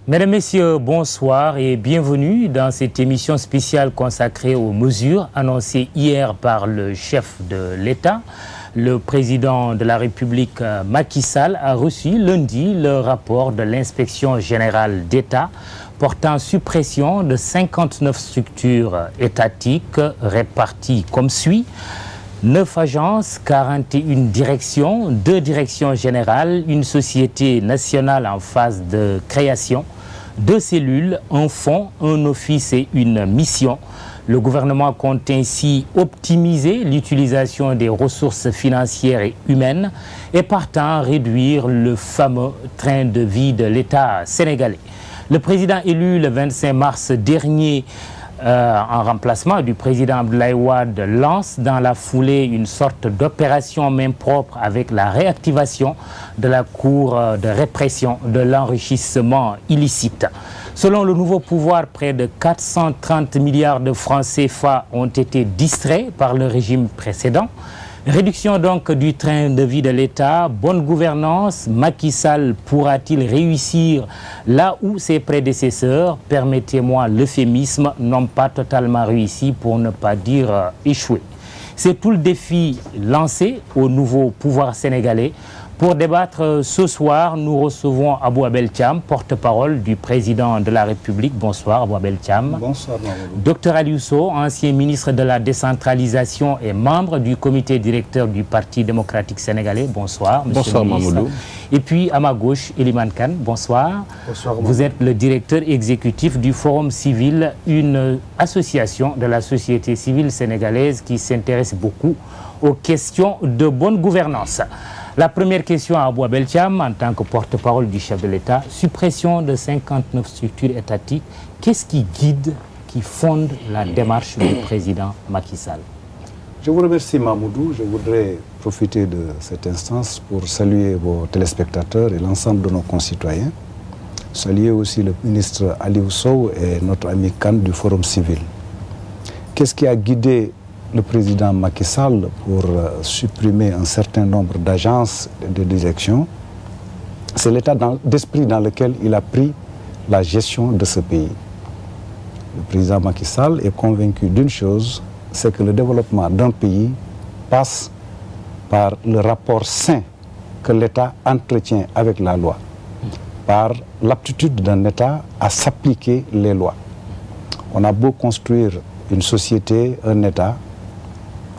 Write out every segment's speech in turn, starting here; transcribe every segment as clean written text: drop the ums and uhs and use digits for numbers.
Mesdames, Messieurs, bonsoir et bienvenue dans cette émission spéciale consacrée aux mesures annoncées hier par le chef de l'État. Le président de la République, Macky Sall, a reçu lundi le rapport de l'inspection générale d'État portant suppression de 59 structures étatiques réparties comme suit. 9 agences, 41 directions, 2 directions générales, une société nationale en phase de création, 2 cellules, un fonds, un office et une mission. Le gouvernement compte ainsi optimiser l'utilisation des ressources financières et humaines et partant réduire le fameux train de vie de l'État sénégalais. Le président élu le 25 mars dernier en remplacement du président Abdoulaye Wade lance dans la foulée une sorte d'opération main propre avec la réactivation de la Cour de répression de l'enrichissement illicite. Selon le nouveau pouvoir, près de 430 milliards de francs CFA ont été distraits par le régime précédent. Réduction donc du train de vie de l'État, bonne gouvernance, Macky Sall pourra-t-il réussir là où ses prédécesseurs, permettez-moi l'euphémisme, n'ont pas totalement réussi pour ne pas dire échoué. C'est tout le défi lancé au nouveau pouvoir sénégalais. Pour débattre ce soir, nous recevons Abou Abel Thiam, porte-parole du président de la République. Bonsoir Abou Abel Thiam. Bonsoir Mamadou. Dr Aliou Sow, ancien ministre de la décentralisation et membre du comité directeur du Parti démocratique sénégalais. Bonsoir monsieur Bonsoir le ministre. Mamadou. Et puis à ma gauche, Eliman Kane. Bonsoir. Bonsoir Vous êtes le directeur exécutif du Forum Civil, une association de la société civile sénégalaise qui s'intéresse beaucoup aux questions de bonne gouvernance. La première question à Abou Abel Thiam, en tant que porte-parole du chef de l'État, suppression de 59 structures étatiques, qu'est-ce qui guide, qui fonde la démarche du président Macky Sall? Je vous remercie Mamadou. Je voudrais profiter de cette instance pour saluer vos téléspectateurs et l'ensemble de nos concitoyens. Saluer aussi le ministre Aliou Sow et notre ami Kane du Forum Civil. Qu'est-ce qui a guidé le président Macky Sall pour supprimer un certain nombre d'agences de direction? C'est l'état d'esprit dans lequel il a pris la gestion de ce pays. Le président Macky Sall est convaincu d'une chose, c'est que le développement d'un pays passe par le rapport sain que l'État entretient avec la loi, par l'aptitude d'un État à s'appliquer les lois. On a beau construire une société, un État,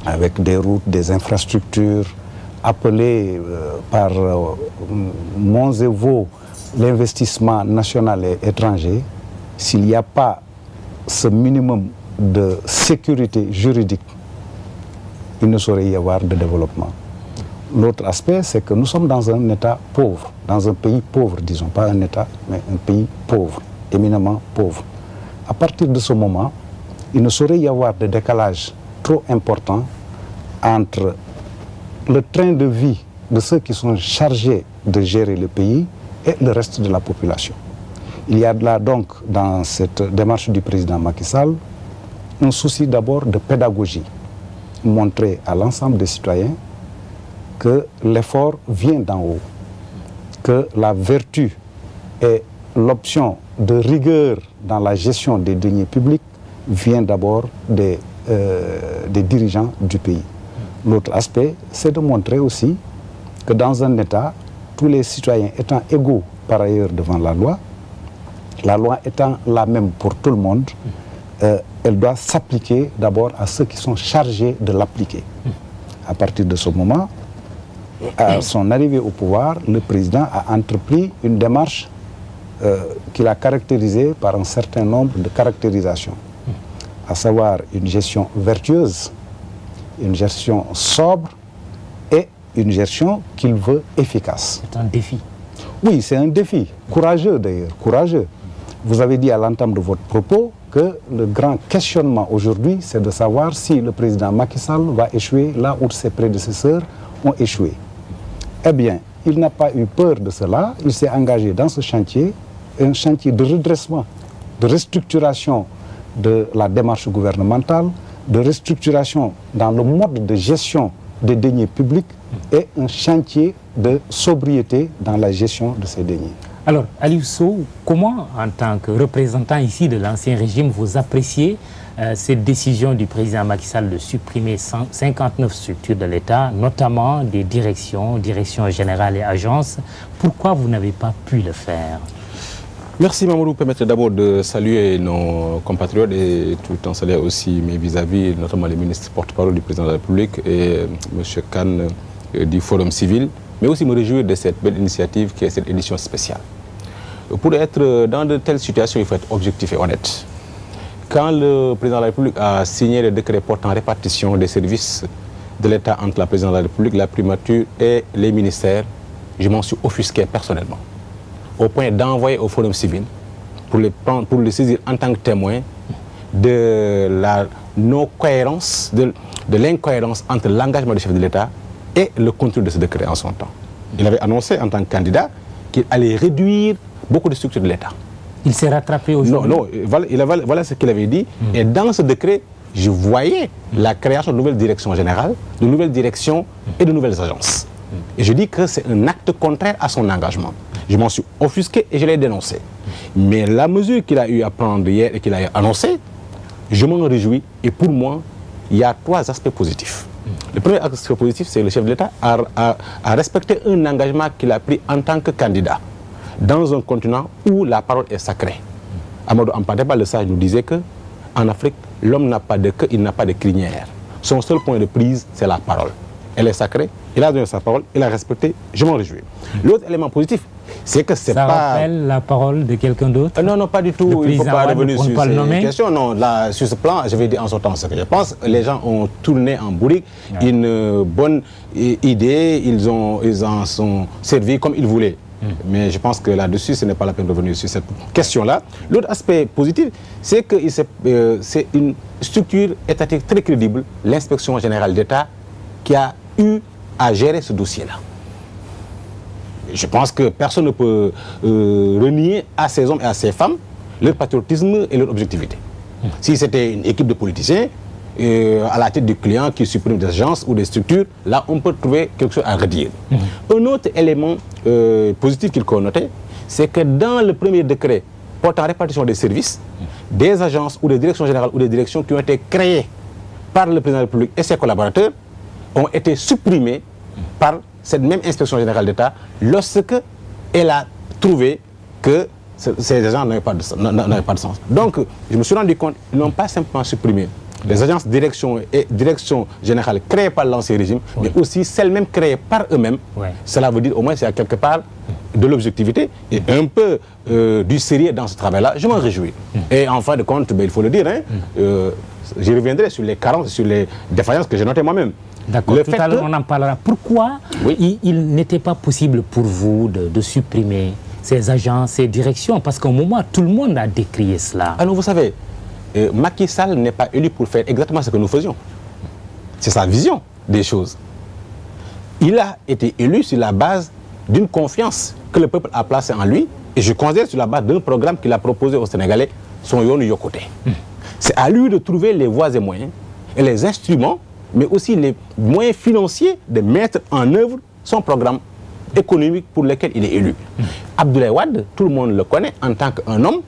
avec des routes, des infrastructures, appelées par monts et vaux l'investissement national et étranger, s'il n'y a pas ce minimum de sécurité juridique, il ne saurait y avoir de développement. L'autre aspect, c'est que nous sommes dans un État pauvre, dans un pays pauvre, disons, pas un État, mais un pays pauvre, éminemment pauvre. À partir de ce moment, il ne saurait y avoir de décalage trop important entre le train de vie de ceux qui sont chargés de gérer le pays et le reste de la population. Il y a là donc, dans cette démarche du président Macky Sall, un souci d'abord de pédagogie, montrer à l'ensemble des citoyens que l'effort vient d'en haut, que la vertu et l'option de rigueur dans la gestion des deniers publics vient d'abord des dirigeants du pays. L'autre aspect, c'est de montrer aussi que dans un État, tous les citoyens étant égaux par ailleurs devant la loi étant la même pour tout le monde, elle doit s'appliquer d'abord à ceux qui sont chargés de l'appliquer. À partir de ce moment, à son arrivée au pouvoir, le président a entrepris une démarche qu'il a caractérisée par un certain nombre de caractérisations, à savoir une gestion vertueuse, une gestion sobre et une gestion qu'il veut efficace. C'est un défi. Oui, c'est un défi, courageux d'ailleurs, courageux. Vous avez dit à l'entame de votre propos que le grand questionnement aujourd'hui, c'est de savoir si le président Macky Sall va échouer là où ses prédécesseurs ont échoué. Eh bien, il n'a pas eu peur de cela, il s'est engagé dans ce chantier, un chantier de redressement, de restructuration de la démarche gouvernementale, de restructuration dans le mode de gestion des deniers publics et un chantier de sobriété dans la gestion de ces deniers. Alors, Aliou Sow, comment, en tant que représentant ici de l'ancien régime, vous appréciez cette décision du président Macky Sall de supprimer 59 structures de l'État, notamment des directions générales et agences? Pourquoi vous n'avez pas pu le faire? Merci Mamadou. Permettez d'abord de saluer nos compatriotes et tout en saluer aussi mes vis-à-vis, notamment les ministres porte-parole du président de la République et M. Khan du Forum civil, mais aussi me réjouir de cette belle initiative qui est cette édition spéciale. Pour être dans de telles situations, il faut être objectif et honnête. Quand le président de la République a signé le décret portant répartition des services de l'État entre la présidence de la République, la primature et les ministères, je m'en suis offusqué personnellement, au point d'envoyer au Forum civil pour le saisir en tant que témoin de la non-cohérence, de l'incohérence entre l'engagement du chef de l'État et le contenu de ce décret en son temps. Il avait annoncé en tant que candidat qu'il allait réduire beaucoup de structures de l'État. Il s'est rattrapé aujourd'hui? Non, voilà ce qu'il avait dit. Et dans ce décret, je voyais la création de nouvelles directions générales, de nouvelles directions et de nouvelles agences. Et je dis que c'est un acte contraire à son engagement. Je m'en suis offusqué et je l'ai dénoncé. Mais la mesure qu'il a eu à prendre hier et qu'il a annoncée, je m'en réjouis. Et pour moi, il y a 3 aspects positifs. Le premier aspect positif, c'est que le chef de l'État a respecté un engagement qu'il a pris en tant que candidat dans un continent où la parole est sacrée. Amadou Hampâté-Bâ, le sage, nous disait qu'en Afrique, l'homme n'a pas de queue, il n'a pas de crinière. Son seul point de prise, c'est la parole. Elle est sacrée, il a donné sa parole, il a respecté, je m'en réjouis. L'autre élément positif, c'est que c'est pas... Ça rappelle la parole de quelqu'un d'autre? Non, non, pas du tout. Il ne faut pas revenir sur ces questions. Non, là, sur ce plan, je vais dire en son temps ce que je pense. Les gens ont tourné en bourrique une bonne idée, ils en sont servis comme ils voulaient. Mais je pense que là-dessus, ce n'est pas la peine de revenir sur cette question-là. L'autre aspect positif, c'est que c'est une structure étatique très crédible, l'inspection générale d'État, qui a eu à gérer ce dossier-là. Je pense que personne ne peut renier à ces hommes et à ces femmes leur patriotisme et leur objectivité. Si c'était une équipe de politiciens, à la tête du client qui supprime des agences ou des structures, là on peut trouver quelque chose à redire. Un autre élément positif qu'il connotait, c'est que dans le premier décret portant répartition des services, des agences ou des directions générales ou des directions qui ont été créées par le président de la République et ses collaborateurs ont été supprimées par cette même inspection générale d'État lorsque elle a trouvé que ces agents n'avaient pas de sens. Donc, je me suis rendu compte qu'ils n'ont pas simplement supprimé les agences direction et direction générale créées par l'ancien régime, mais aussi celles-mêmes créées par eux-mêmes. Cela veut dire au moins qu'il y a quelque part de l'objectivité et un peu du sérieux dans ce travail-là. Je m'en réjouis. Et en fin de compte, il faut le dire, j'y reviendrai sur les carences, sur les défaillances que j'ai notées moi-même. D'accord, tout à l'heure on en parlera. Pourquoi il n'était pas possible pour vous de supprimer ces agences, ces directions? Parce qu'au moment, tout le monde a décrié cela. Alors vous savez, Macky Sall n'est pas élu pour faire exactement ce que nous faisions. C'est sa vision des choses. Il a été élu sur la base d'une confiance que le peuple a placée en lui, et je considère sur la base d'un programme qu'il a proposé aux Sénégalais, son Yoonu Yokkute. C'est à lui de trouver les voies et moyens, et les instruments, mais aussi les moyens financiers de mettre en œuvre son programme économique pour lequel il est élu. Abdoulaye Wade, tout le monde le connaît en tant qu'un homme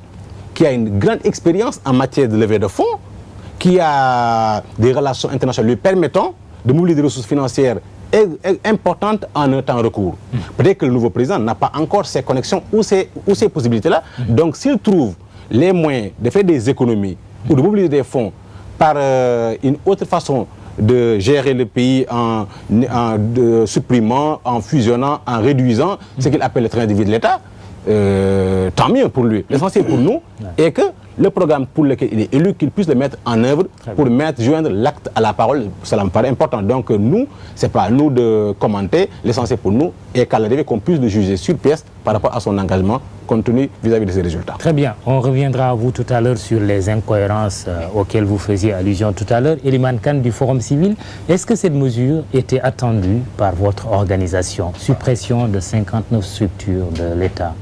qui a une grande expérience en matière de levée de fonds, qui a des relations internationales lui permettant de mobiliser des ressources financières importantes en un temps recours. Peut-être que le nouveau président n'a pas encore ces connexions ou ces possibilités-là. Donc s'il trouve les moyens de faire des économies ou de mobiliser des fonds par une autre façon de gérer le pays en supprimant, en fusionnant, en réduisant ce qu'il appelle le train de vie de l'État, tant mieux pour lui. L'essentiel pour nous est que le programme pour lequel il est élu, qu'il puisse le mettre en œuvre pour joindre l'acte à la parole. Cela me paraît important. Donc nous, ce n'est pas à nous de commenter. L'essentiel pour nous est qu'à l'arrivée, qu'on puisse le juger sur pièce par rapport à son engagement compte tenu vis-à-vis de ses résultats. Très bien. On reviendra à vous tout à l'heure sur les incohérences auxquelles vous faisiez allusion tout à l'heure. Elimane Kane du Forum civil, est-ce que cette mesure était attendue par votre organisation? Suppression de 59 structures de l'État.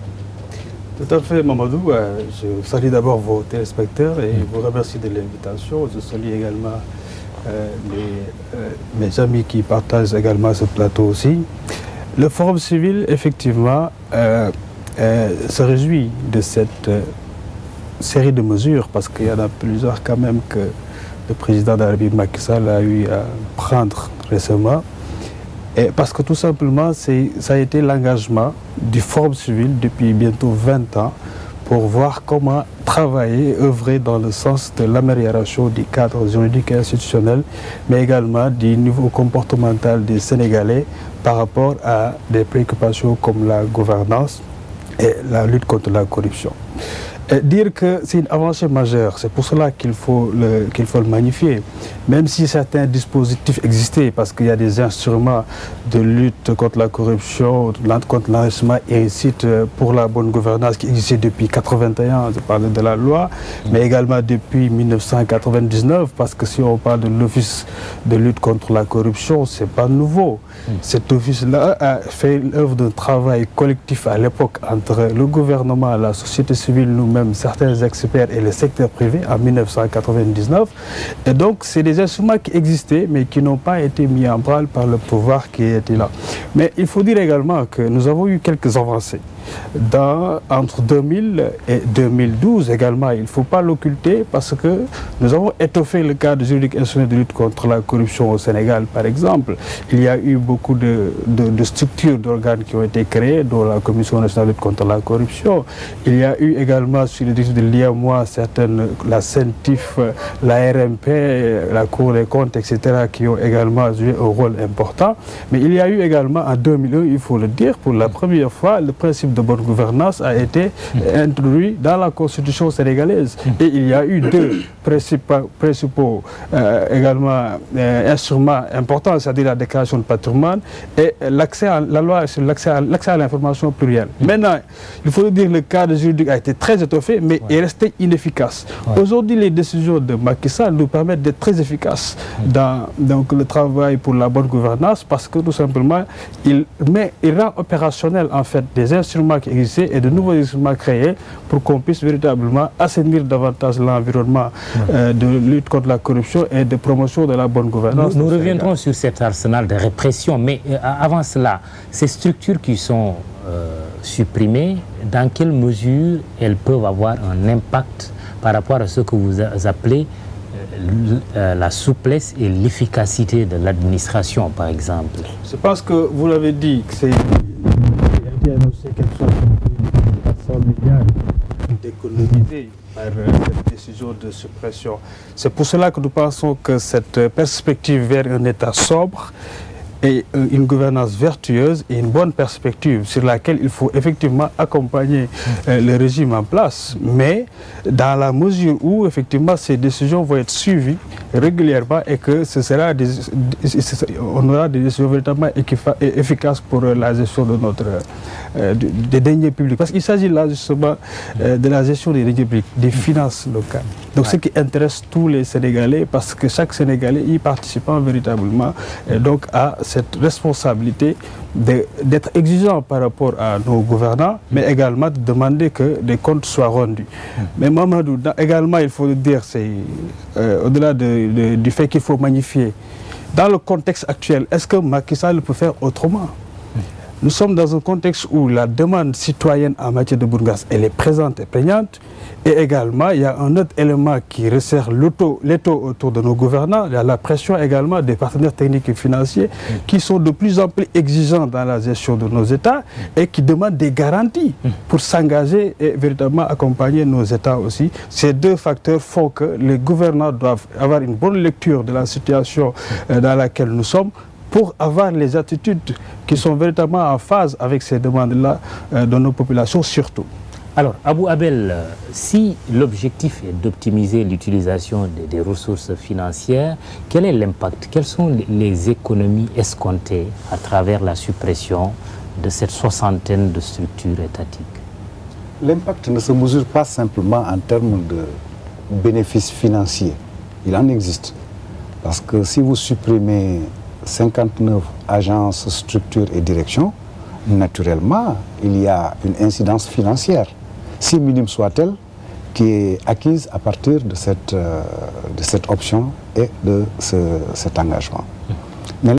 Tout à fait, Mamadou. Je salue d'abord vos téléspectateurs et vous remercie de l'invitation. Je salue également mes amis qui partagent également ce plateau aussi. Le Forum civil, effectivement, se réjouit de cette série de mesures, parce qu'il y en a plusieurs quand même que le président de la République Macky Sall a eu à prendre récemment. Et parce que tout simplement, ça a été l'engagement du Forum civil depuis bientôt 20 ans pour voir comment travailler, œuvrer dans le sens de l'amélioration du cadre juridique et institutionnel, mais également du niveau comportemental des Sénégalais par rapport à des préoccupations comme la gouvernance et la lutte contre la corruption. Et dire que c'est une avancée majeure, c'est pour cela qu'il faut le magnifier. Même si certains dispositifs existaient, parce qu'il y a des instruments de lutte contre la corruption, contre l'enrichissement illicite pour la bonne gouvernance qui existaient depuis 1981, je parle de la loi, mais également depuis 1999, parce que si on parle de l'Office de lutte contre la corruption, c'est pas nouveau. Cet office-là a fait l'œuvre d'un travail collectif à l'époque entre le gouvernement, la société civile, nous-mêmes, certains experts et le secteur privé en 1999. Et donc, c'est des instruments qui existaient, mais qui n'ont pas été mis en branle par le pouvoir qui était là. Mais il faut dire également que nous avons eu quelques avancées. Entre 2000 et 2012 également, il ne faut pas l'occulter, parce que nous avons étoffé le cadre juridique institutionnel de lutte contre la corruption au Sénégal, par exemple. Il y a eu beaucoup de structures, d'organes qui ont été créées, dont la Commission nationale de lutte contre la corruption. Il y a eu également, sur les directives de l'IAMOA, la CENTIF, la RMP, la Cour des comptes, etc., qui ont également joué un rôle important. Mais il y a eu également, en 2001, il faut le dire, pour la première fois, le principe de bonne gouvernance a été introduit dans la Constitution sénégalaise. Et il y a eu deux principaux également instruments importants, c'est-à-dire la déclaration de patrimoine et la loi sur l'accès à l'information plurielle. Maintenant, il faut dire que le cadre juridique a été très étoffé, mais est resté inefficace. Aujourd'hui, les décisions de Macky Sall nous permettent d'être très efficaces dans le travail pour la bonne gouvernance, parce que tout simplement, il rend opérationnel en fait des instruments qui existaient et de nouveaux instruments créés pour qu'on puisse véritablement assainir davantage l'environnement de lutte contre la corruption et de promotion de la bonne gouvernance. Nous reviendrons sur cet arsenal de répression, mais avant cela, ces structures qui sont supprimées, dans quelle mesure elles peuvent avoir un impact par rapport à ce que vous appelez la souplesse et l'efficacité de l'administration, par exemple? Je pense que vous l'avez dit, que c'est annoncé quelque chose de 400 milliards d'économisés par cette décision de suppression. C'est pour cela que nous pensons que cette perspective vers un État sobre et une gouvernance vertueuse et une bonne perspective sur laquelle il faut effectivement accompagner le régime en place, mais dans la mesure où effectivement ces décisions vont être suivies régulièrement et que on aura des décisions véritablement efficaces pour la gestion de des deniers publics. Parce qu'il s'agit là justement de la gestion des deniers publics, des finances locales. Donc ce qui intéresse tous les Sénégalais, parce que chaque Sénégalais y participant véritablement donc à cette responsabilité d'être exigeant par rapport à nos gouvernants, mais également de demander que des comptes soient rendus. Mais Mamadou, également, il faut le dire, c'est au-delà du fait qu'il faut magnifier. Dans le contexte actuel, est-ce que Macky Sall peut faire autrement? Nous sommes dans un contexte où la demande citoyenne en matière de gouvernance, elle est présente et prégnante. Et également, il y a un autre élément qui resserre l'étau autour de nos gouvernants. Il y a la pression également des partenaires techniques et financiers qui sont de plus en plus exigeants dans la gestion de nos États et qui demandent des garanties pour s'engager et véritablement accompagner nos États aussi. Ces deux facteurs font que les gouvernants doivent avoir une bonne lecture de la situation dans laquelle nous sommes, pour avoir les attitudes qui sont véritablement en phase avec ces demandes-là de nos populations surtout. Alors, Abou Abel, si l'objectif est d'optimiser l'utilisation des ressources financières, quel est l'impact? Quelles sont les économies escomptées à travers la suppression de cette soixantaine de structures étatiques? L'impact ne se mesure pas simplement en termes de bénéfices financiers. Il en existe. Parce que si vous supprimez 59 agences, structures et directions, naturellement, il y a une incidence financière, si minime soit-elle, qui est acquise à partir de cette option et de cet engagement.